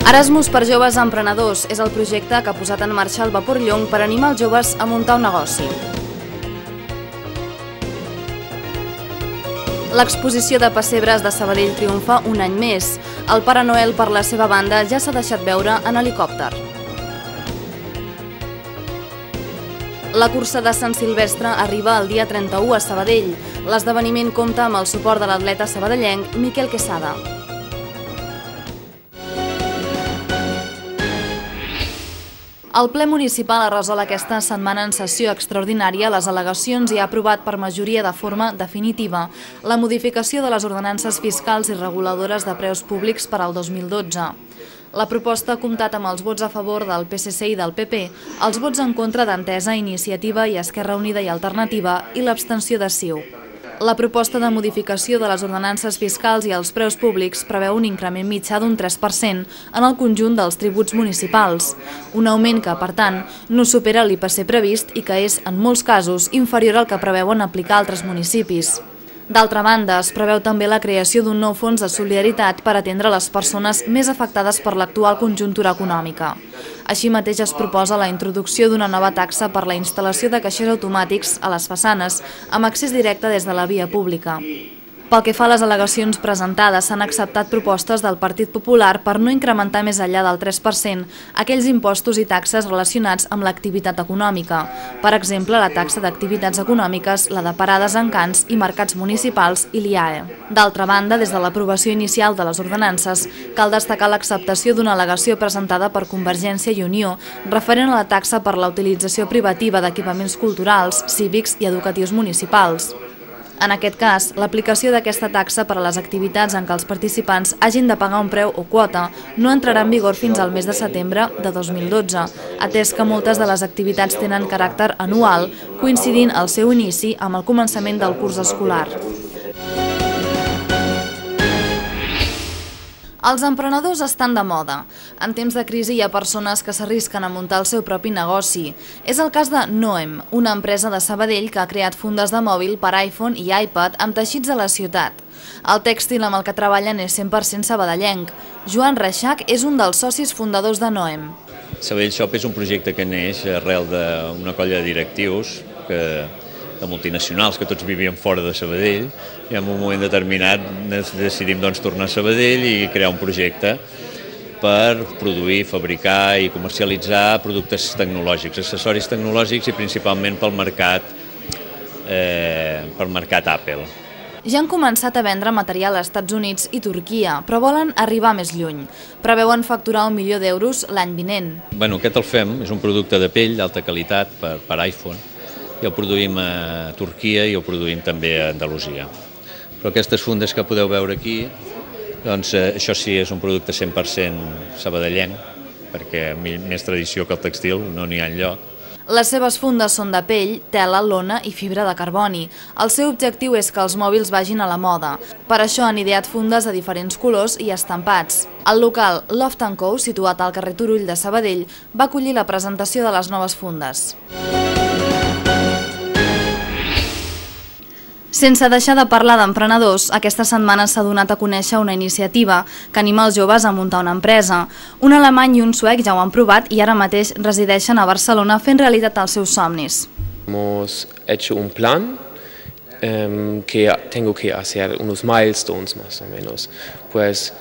Erasmus per joves emprenedors és el projecte que ha posat en marxa el Vapor Llong per animar els joves a muntar un negoci. L'exposició de pessebres de Sabadell triomfa un any més. El Pare Noel, per la seva banda, ja s'ha deixat veure en helicòpter. La cursa de Sant Silvestre arriba el dia 31 a Sabadell. L'esdeveniment compta amb el suport de l'atleta sabadellenc Miquel Quesada. El ple municipal ha resolt aquesta setmana en sessió extraordinària les al·legacions i ha aprovat per majoria de forma definitiva la modificació de les ordenances fiscals i reguladores de preus públics per al 2012. La proposta ha comptat amb els vots a favor del PSC i del PP, els vots en contra d'Entesa, Iniciativa i Esquerra Unida i Alternativa i l'abstenció de CiU. La proposta de modificació de les ordenances fiscals i els preus públics preveu un increment mitjà d'un 3% en el conjunt dels tributs municipals, un augment que, per tant, no supera l'IPC previst i que és, en molts casos, inferior al que preveuen aplicar altres municipis. D'altra banda, es preveu també la creació d'un nou fons de solidaritat per atendre les persones més afectades per l'actual conjuntura econòmica. Així mateix es proposa la introducció d'una nova taxa per la instal·lació de caixers automàtics a les façanes amb accés directe des de la via pública. Pel que fa a les al·legacions presentades, s'han acceptat propostes del Partit Popular per no incrementar més enllà del 3% aquells impostos i taxes relacionats amb l'activitat econòmica. Per exemple, la taxa d'activitats econòmiques, la de parades en cants i mercats municipals i l'IAE. D'altra banda, des de l'aprovació inicial de les ordenances, cal destacar l'acceptació d'una al·legació presentada per Convergència i Unió referent a la taxa per la utilització privativa d'equipaments culturals, cívics i educatius municipals. En aquest cas, l'aplicació d'aquesta taxa per a les activitats en què els participants hagin de pagar un preu o quota no entrarà en vigor fins al mes de setembre de 2012, atès que moltes de les activitats tenen caràcter anual, coincidint el seu inici amb el començament del curs escolar. Els emprenedors estan de moda. En temps de crisi hi ha persones que s'arrisquen a muntar el seu propi negoci. És el cas de Noem, una empresa de Sabadell que ha creat fundes de mòbil per iPhone i iPad amb teixits a la ciutat. El tèxtil amb el que treballen és 100% sabadellenc. Joan Reixac és un dels socis fundadors de Noem. Sabadell Shop és un projecte que neix arrel d'una colla de directius de multinacionals que tots vivien fora de Sabadell i en un moment determinat decidim tornar a Sabadell i crear un projecte per produir, fabricar i comercialitzar productes tecnològics, accessoris tecnològics i principalment pel mercat Apple. Ja han començat a vendre material als Estats Units i Turquia, però volen arribar més lluny. Preveuen facturar 1 milió d'euros l'any vinent. Aquest el fem, és un producte de pell d'alta qualitat per iPhone, i el produïm a Turquia i el produïm també a Andalusia. Però aquestes fundes que podeu veure aquí, això sí és un producte 100% sabadellenc, perquè més tradició que el textil no n'hi ha enlloc. Les seves fundes són de pell, tela, lona i fibra de carboni. El seu objectiu és que els mòbils vagin a la moda. Per això han ideat fundes de diferents colors i estampats. El local Loft & Co, situat al carrer Turull de Sabadell, va acollir la presentació de les noves fundes. Sense deixar de parlar d'emprenedors, aquesta setmana s'ha donat a conèixer una iniciativa que anima els joves a muntar una empresa. Un alemany i un suec ja ho han provat i ara mateix resideixen a Barcelona fent realitat els seus somnis. Hemos hecho un plan que tengo que hacer unos milestones más o menos. Pues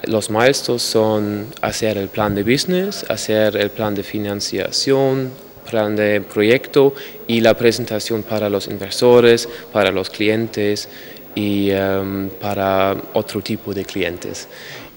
los milestones son hacer el plan de business, hacer el plan de financiación, plan de proyecto y la presentación para los inversores, para los clientes y para otro tipo de clientes.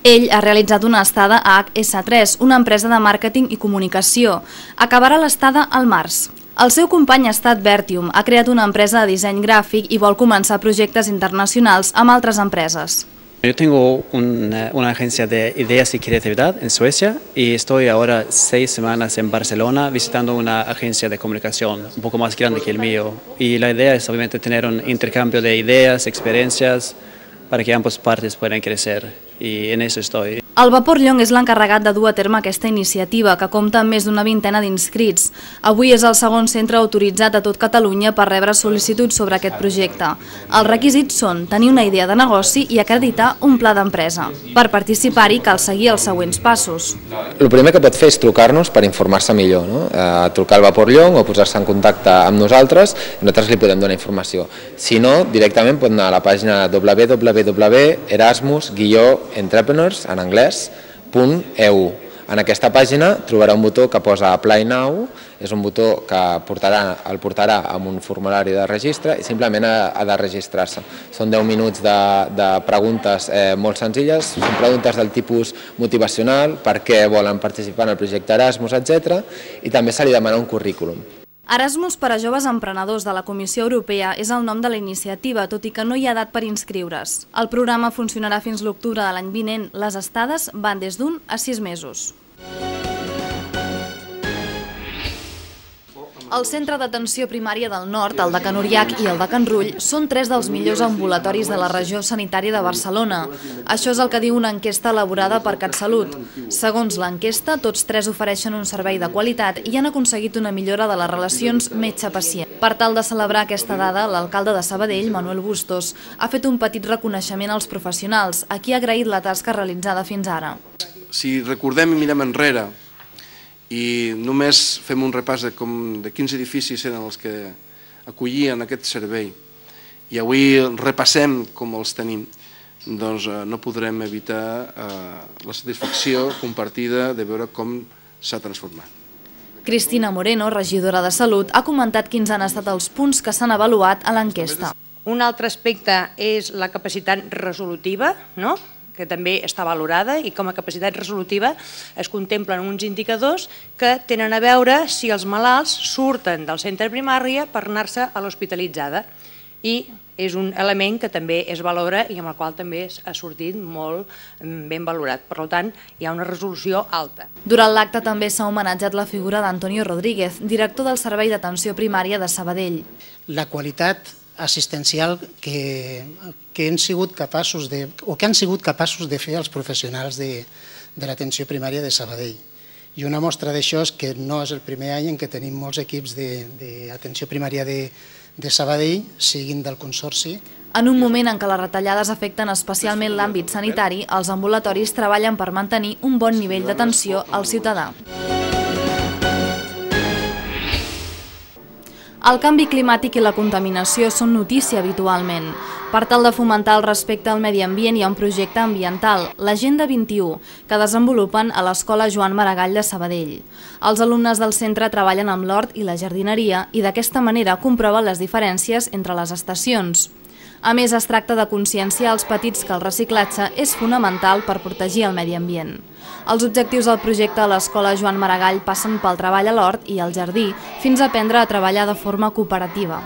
Ell ha realitzat una estada a HS3, una empresa de màrqueting i comunicació. Acabarà l'estada al març. El seu company ha estat Vertium, ha creat una empresa de disseny gràfic i vol començar projectes internacionals amb altres empreses. Yo tengo una agencia de ideas y creatividad en Suecia y estoy ahora 6 semanas en Barcelona visitando una agencia de comunicación un poco más grande que el mío. Y la idea es obviamente tener un intercambio de ideas, experiencias, para que ambas partes puedan crecer. Y en eso estoy. El Vapor Llong és l'encarregat de dur a terme aquesta iniciativa, que compta amb més d'una vintena d'inscrits. Avui és el segon centre autoritzat a tot Catalunya per rebre sol·licituds sobre aquest projecte. Els requisits són tenir una idea de negoci i acreditar un pla d'empresa. Per participar-hi cal seguir els següents passos. El primer que pot fer és trucar-nos per informar-se millor, trucar al Vapor Llong o posar-se en contacte amb nosaltres i nosaltres li podem donar informació. Si no, directament pot anar a la pàgina www.erasmus-entrepreneurs, en anglès, .eu. En aquesta pàgina trobarà un botó que posa Apply Now, és un botó que el portarà a un formulari de registre i simplement ha de registrar-se. Són 10 minuts de preguntes molt senzilles, són preguntes del tipus motivacional, per què volen participar en el projecte Erasmus, etc. I també se li demana un currículum. Erasmus per a joves emprenedors de la Comissió Europea és el nom de la iniciativa, tot i que no hi ha edat per inscriure's. El programa funcionarà fins l'octubre de l'any vinent. Les estades van des d'1 a 6 mesos. El Centre d'Atenció Primària del Nord, el de Can Uriach i el de Can Rull, són 3 dels millors ambulatoris de la regió sanitària de Barcelona. Això és el que diu una enquesta elaborada per CatSalut. Segons l'enquesta, tots 3 ofereixen un servei de qualitat i han aconseguit una millora de les relacions metge-pacient. Per tal de celebrar aquesta dada, l'alcalde de Sabadell, Manuel Bustos, ha fet un petit reconeixement als professionals, a qui ha agraït la tasca realitzada fins ara. Si recordem i mirem enrere, i només fem un repàs de quins edificis eren els que acollien aquest servei i avui repassem com els tenim, doncs no podrem evitar la satisfacció compartida de veure com s'ha transformat. Cristina Moreno, regidora de Salut, ha comentat quins han estat els punts que s'han avaluat a l'enquesta. Un altre aspecte és la capacitat resolutiva, que també està valorada, i com a capacitat resolutiva es contemplen uns indicadors que tenen a veure si els malalts surten del centre primari per anar-se a l'hospitalitzada, i és un element que també es valora i amb el qual també ha sortit molt ben valorat. Per tant, hi ha una resolució alta. Durant l'acte també s'ha homenatjat la figura d'Antonio Rodríguez, director del Servei d'Atenció Primària de Sabadell. La qualitat assistencial que han sigut capaços de fer els professionals de l'atenció primària de Sabadell. I una mostra d'això és que no és el primer any en què tenim molts equips d'atenció primària de Sabadell, siguin del Consorci. En un moment en què les retallades afecten especialment l'àmbit sanitari, els ambulatoris treballen per mantenir un bon nivell d'atenció al ciutadà. El canvi climàtic i la contaminació són notícia habitualment. Per tal de fomentar el respecte al medi ambient hi ha un projecte ambiental, l'Agenda 21, que desenvolupen a l'Escola Joan Maragall de Sabadell. Els alumnes del centre treballen amb l'hort i la jardineria i d'aquesta manera comproven les diferències entre les estacions. A més, es tracta de conscienciar als petits que el reciclatge és fonamental per protegir el medi ambient. Els objectius del projecte a l'Escola Joan Maragall passen pel treball a l'hort i al jardí, fins a aprendre a treballar de forma cooperativa.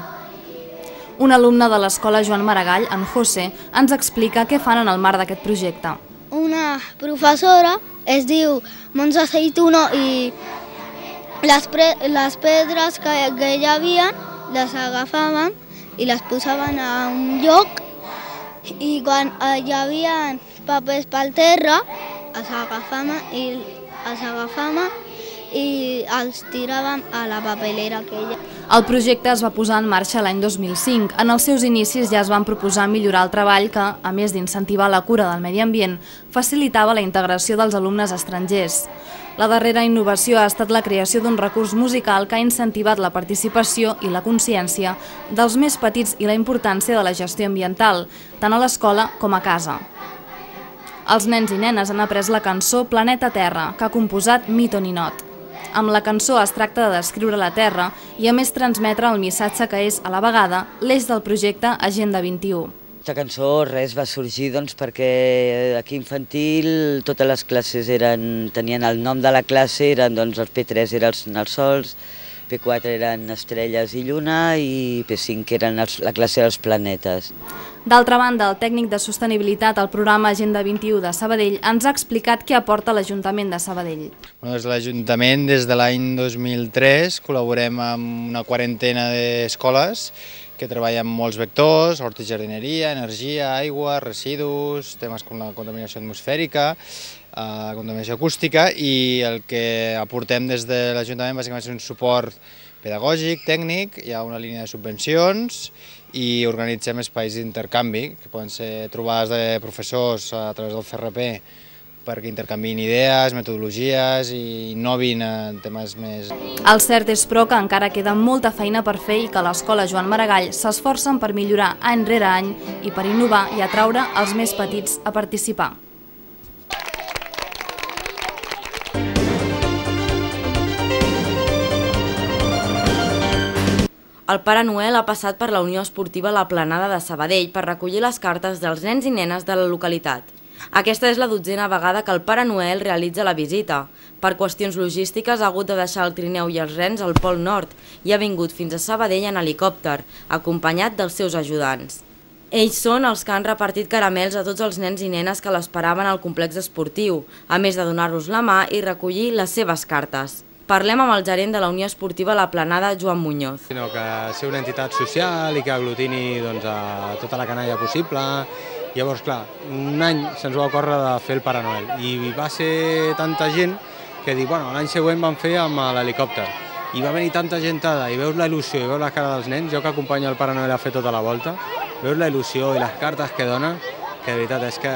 Un alumne de l'Escola Joan Maragall, en José, ens explica què fan en el marc d'aquest projecte. Una professora es diu Montse Aceituno i les pedres que hi havia les agafàvem i les posaven a un lloc i quan hi havia papers pel terra els agafàvem i els tiràvem a la papelera aquella. El projecte es va posar en marxa l'any 2005. En els seus inicis ja es van proposar millorar el treball que, a més d'incentivar la cura del medi ambient, facilitava la integració dels alumnes estrangers. La darrera innovació ha estat la creació d'un recurs musical que ha incentivat la participació i la consciència dels més petits i la importància de la gestió ambiental, tant a l'escola com a casa. Els nens i nenes han après la cançó Planeta Terra, que ha composat Mito Ninot. Amb la cançó es tracta de descriure la Terra i a més transmetre el missatge que és, a la vegada, l'eix del projecte Agenda 21. Aquesta cançó va sorgir perquè aquí infantil totes les classes tenien el nom de la classe, els P3 eren els sols, P4 eren estrelles i lluna i P5 eren la classe dels planetes. D'altra banda, el tècnic de sostenibilitat al programa Agenda 21 de Sabadell ens ha explicat què aporta l'Ajuntament de Sabadell. L'Ajuntament des de l'any 2003 col·laborem amb una quarantena d'escoles que treballen amb molts vectors, hort i jardineria, energia, aigua, residus, temes com la contaminació atmosfèrica. contaminació acústica, i el que aportem des de l'Ajuntament bàsicament és un suport pedagògic, tècnic, hi ha una línia de subvencions i organitzem espais d'intercanvi, que poden ser trobades de professors a través del CRP perquè intercanviïn idees, metodologies i innovin en temes més... El cert és, però, que encara queda molta feina per fer i que l'Escola Joan Maragall s'esforcen per millorar any rere any i per innovar i atraure els més petits a participar. El Pare Noel ha passat per la Unió Esportiva La Planada de Sabadell per recollir les cartes dels nens i nenes de la localitat. Aquesta és la 12a vegada que el Pare Noel realitza la visita. Per qüestions logístiques ha hagut de deixar el trineu i els rens al Pol Nord i ha vingut fins a Sabadell en helicòpter, acompanyat dels seus ajudants. Ells són els que han repartit caramels a tots els nens i nenes que l'esperaven al complex esportiu, a més de donar-los la mà i recollir les seves cartes. Parlem amb el gerent de la Unió Esportiva La Planada, Joan Muñoz. Sinó que ser una entitat social i que aglutini a tota la canalla possible. Llavors, clar, un any se'ns va ocórrer de fer el Pare Noel i va ser tanta gent que l'any següent vam fer amb l'helicòpter. I va venir tanta gentada i veus la il·lusió i veus la cara dels nens, jo que acompanyo el Pare Noel a fer tota la volta, veus la il·lusió i les cartes que dona, que de veritat és que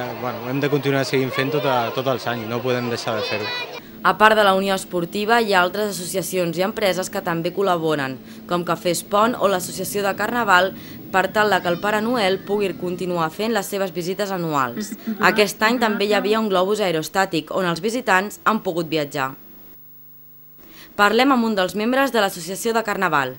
hem de continuar seguint fent tot els anys, no podem deixar de fer-ho. A part de la Unió Esportiva, hi ha altres associacions i empreses que també col·laboren, com Cafè Espont o l'Associació de Carnaval, per tal que el Pare Noel pugui continuar fent les seves visites anuals. Aquest any també hi havia un globus aerostàtic, on els visitants han pogut viatjar. Parlem amb un dels membres de l'Associació de Carnaval.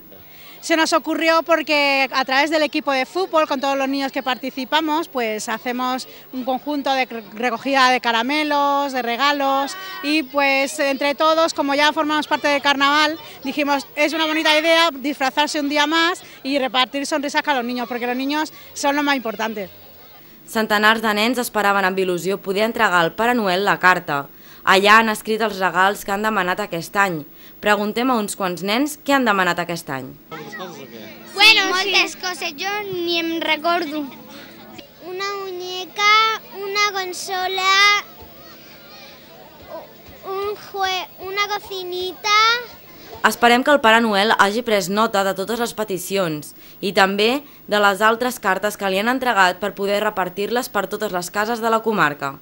Se nos ocurrió porque a través del equipo de fútbol, con todos los niños que participamos, pues hacemos un conjunto de recogida de caramelos, de regalos y pues entre todos, como ya formamos parte del carnaval, dijimos es una bonita idea disfrazarse un día más y repartir sonrisas a los niños, porque los niños son lo más importante. Centenars de nens esperaven amb il·lusió poder entregar al Pare Noel la carta. Allà han escrit els regals que han demanat aquest any. Preguntem a uns quants nens què han demanat aquest any. Bueno, moltes coses, jo ni em recordo. Una muñeca, una consola, una cocinita... Esperem que el Pare Noel hagi pres nota de totes les peticions i també de les altres cartes que li han entregat per poder repartir-les per totes les cases de la comarca.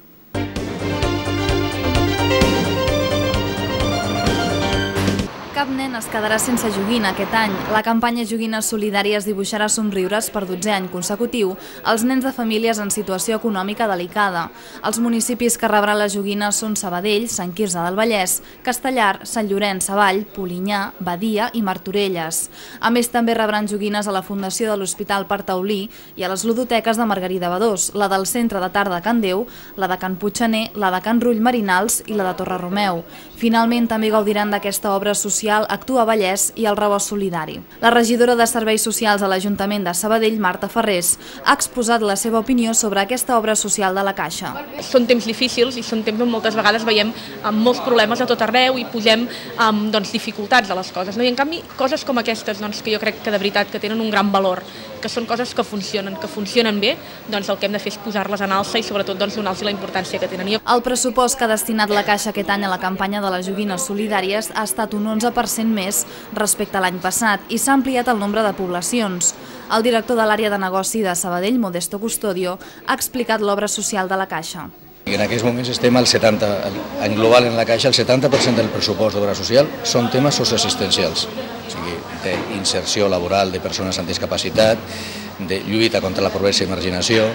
Cap nen es quedarà sense joguina aquest any. La campanya Joguines Solidàries dibuixarà somriures per 12è any consecutiu als nens de famílies en situació econòmica delicada. Els municipis que rebran les joguines són Sabadell, Sant Quirze del Vallès, Castellar, Sant Llorenç Savall, Polinyà, Badia i Martorelles. A més, també rebran joguines a la Fundació de l'Hospital Partaulí i a les ludoteques de Margarida Badós, la del Centre de Tarda Can Déu, la de Can Puiggener, la de Can Rull Marinals i la de Torre Romeu. Finalment, també gaudiran d'aquesta obra social Actua Vallès i el Rebost Solidari. La regidora de Serveis Socials a l'Ajuntament de Sabadell, Marta Ferrés, ha exposat la seva opinió sobre aquesta obra social de la Caixa. Són temps difícils i són temps on moltes vegades veiem molts problemes a tot arreu i posem dificultats a les coses. I en canvi, coses com aquestes, que jo crec que de veritat que tenen un gran valor, que són coses que funcionen bé, el que hem de fer és posar-les en alça i sobretot donar-los la importància que tenen. El pressupost que ha destinat la Caixa aquest any a la campanya de les joguines solidàries ha estat un 11% més respecte a l'any passat i s'ha ampliat el nombre de poblacions. El director de l'àrea de negoci de Sabadell, Modesto Custodio, ha explicat l'obra social de la Caixa. En aquests moments estem al 70%, en global en la Caixa el 70% del pressupost d'obra social són temes socioassistencials, o sigui, d'inserció laboral de persones amb discapacitat, de lluita contra la pobresa i marginació,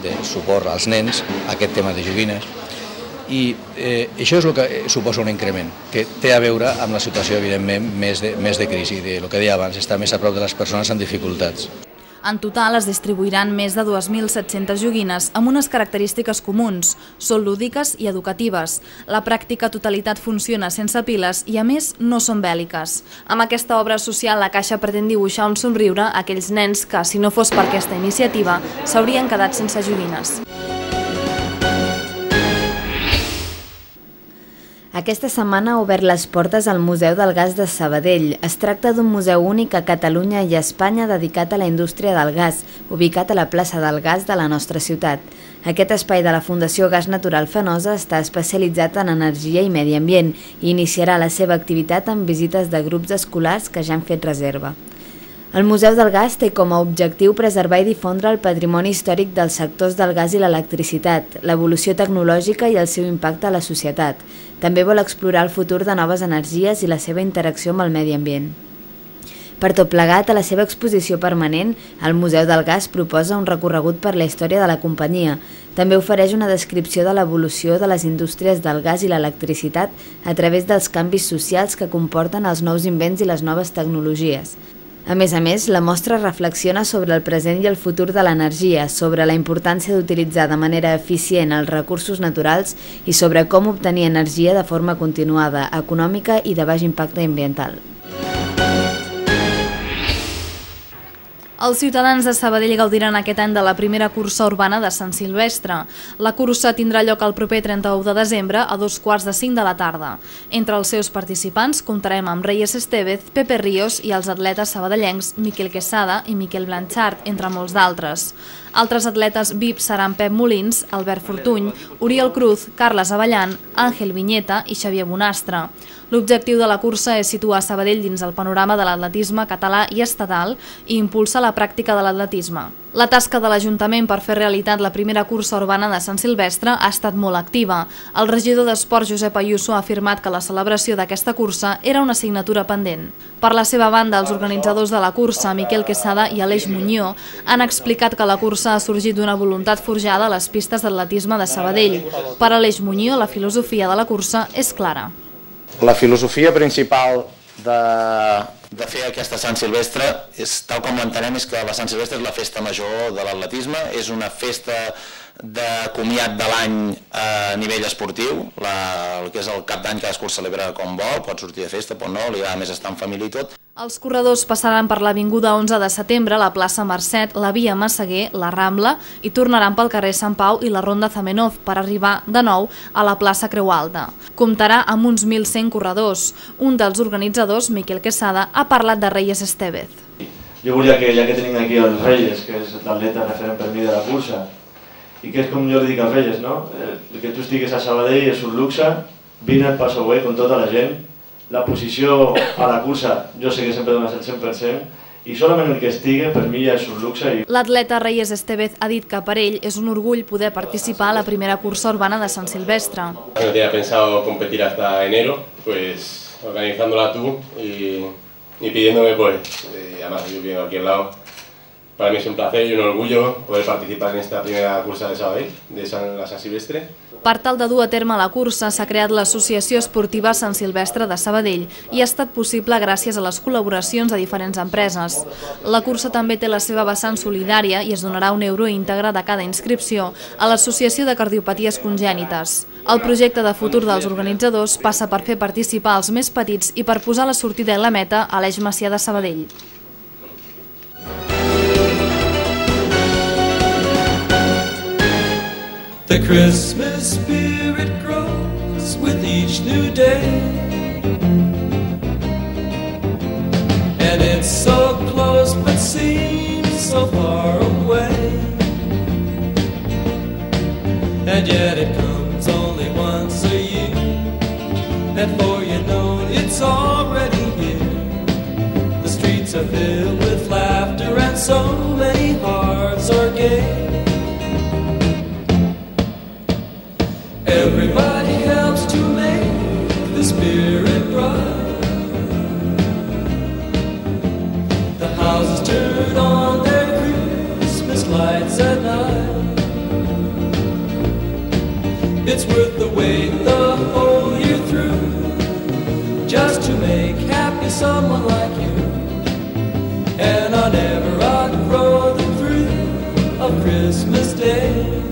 de suport als nens, aquest tema de joguines. I això és el que suposa un increment, que té a veure amb la situació, evidentment, més de crisi, del que deia abans, estar més a prop de les persones amb dificultats. En total es distribuiran més de 2.700 joguines amb unes característiques comuns. Són lúdiques i educatives. La pràctica totalitat funciona sense piles i, a més, no són bèl·liques. Amb aquesta obra social, la Caixa pretén dibuixar un somriure a aquells nens que, si no fos per aquesta iniciativa, s'haurien quedat sense joguines. Aquesta setmana ha obert les portes al Museu del Gas de Sabadell. Es tracta d'un museu únic a Catalunya i a Espanya dedicat a la indústria del gas, ubicat a la plaça del Gas de la nostra ciutat. Aquest espai de la Fundació Gas Natural Fenosa està especialitzat en energia i medi ambient i iniciarà la seva activitat amb visites de grups escolars que ja han fet reserva. El Museu del Gas té com a objectiu preservar i difondre el patrimoni històric dels sectors del gas i l'electricitat, l'evolució tecnològica i el seu impacte a la societat. També vol explorar el futur de noves energies i la seva interacció amb el medi ambient. Per tot plegat, a la seva exposició permanent, el Museu del Gas proposa un recorregut per la història de la companyia. També ofereix una descripció de l'evolució de les indústries del gas i l'electricitat a través dels canvis socials que comporten els nous invents i les noves tecnologies. A més, la mostra reflexiona sobre el present i el futur de l'energia, sobre la importància d'utilitzar de manera eficient els recursos naturals i sobre com obtenir energia de forma continuada, econòmica i de baix impacte ambiental. Els ciutadans de Sabadell gaudiran aquest any de la primera cursa urbana de Sant Silvestre. La cursa tindrà lloc el proper 31 de desembre a 2:45 de la tarda. Entre els seus participants comptarem amb Reyes Estevez, Pepe Ríos i els atletes sabadellencs Miquel Quesada i Miquel Blanchard, entre molts d'altres. Altres atletes VIP seran Pep Molins, Albert Fortuny, Oriol Cruz, Carles Avellan, Àngel Vinyeta i Xavier Bonastre. L'objectiu de la cursa és situar Sabadell dins el panorama de l'atletisme català i estatal i impulsar la pràctica de l'atletisme. La tasca de l'Ajuntament per fer realitat la primera cursa urbana de Sant Silvestre ha estat molt activa. El regidor d'Esports, Josep Ayuso, ha afirmat que la celebració d'aquesta cursa era una assignatura pendent. Per la seva banda, els organitzadors de la cursa, Miquel Quesada i Aleix Muñó, han explicat que la cursa ha sorgit d'una voluntat forjada a les pistes d'atletisme de Sabadell. Per Aleix Muñó, la filosofia de la cursa és clara. La filosofia principal de fer aquesta Sant Silvestre, tal com l'entenem, és que la Sant Silvestre és la festa major de l'atletisme, és una festa de comiat de l'any a nivell esportiu, el que és el cap d'any cadascú el celebra com vol, pot sortir de festa, pot no, li agrada més estar en família i tot. Els corredors passaran per l'Avinguda 11 de setembre, la plaça Mercet, la via Massaguer, la Rambla i tornaran pel carrer Sant Pau i la Ronda Zamenhof per arribar de nou a la plaça Creu Alta. Comptarà amb uns 1.100 corredors. Un dels organitzadors, Miquel Quesada, ha parlat de Reyes Estevez. Jo volia que, ja que tenim aquí els Reyes, que és l'atleta referent per mi de la cursa, i que és com jo li dic als Reyes, no? El que tu estigues a Sabadell és un luxe, vine al Paso Güell amb tota la gent, la posició a la cursa jo sé que sempre dones el 100% i solament el que estigui per mi ja és un luxe. L'atleta Reyes Estevez ha dit que per ell és un orgull poder participar a la primera cursa urbana de Sant Silvestre. No tenía pensado competir hasta enero, pues organizándola tú y pidiéndome, pues, además yo vivo aquí al lado. Para mí es un placer y un orgullo poder participar en esta primera cursa de Sabadell, de la Sant Silvestre. Per tal de dur a terme la cursa s'ha creat l'Associació Esportiva Sant Silvestre de Sabadell i ha estat possible gràcies a les col·laboracions de diferents empreses. La cursa també té la seva vessant solidària i es donarà €1 íntegre de cada inscripció a l'Associació de Cardiopaties Congènites. El projecte de futur dels organitzadors passa per fer participar els més petits i per posar la sortida i la meta a l'Eix Macià de Sabadell. The Christmas spirit grows with each new day, and it's so close but seems so far away, and yet it comes only once a year, and before you know it, it's already here. The streets are filled with laughter and so many hearts are gay. Everybody helps to make the spirit bright. The houses turn on their Christmas lights at night. It's worth the wait the whole year through, just to make happy someone like you. And I'll never outgrow the thrill of Christmas Day.